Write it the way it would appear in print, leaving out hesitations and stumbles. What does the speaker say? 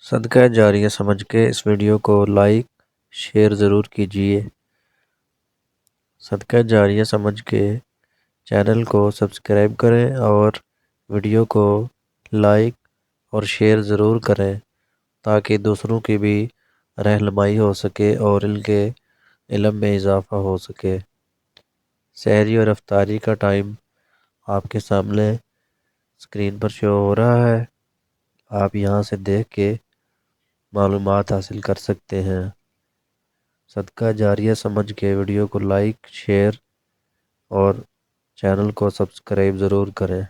صدقہ جاریہ سمجھ کے اس ویڈیو کو لائک شیئر ضرور کیجیے۔ صدقہ جاریہ سمجھ کے چینل کو سبسکرائب کریں اور ویڈیو کو لائک اور شیئر ضرور کریں تاکہ دوسروں کی بھی رہنمائی ہو سکے اور ان کے علم میں اضافہ ہو سکے۔ سحری اور افطاری کا ٹائم آپ کے سامنے اسکرین پر شو ہو رہا ہے، آپ یہاں سے دیکھ کے معلومات حاصل کر سکتے ہیں۔ صدقہ جاریہ سمجھ کے ویڈیو کو لائک شیئر اور چینل کو سبسکرائب ضرور کریں۔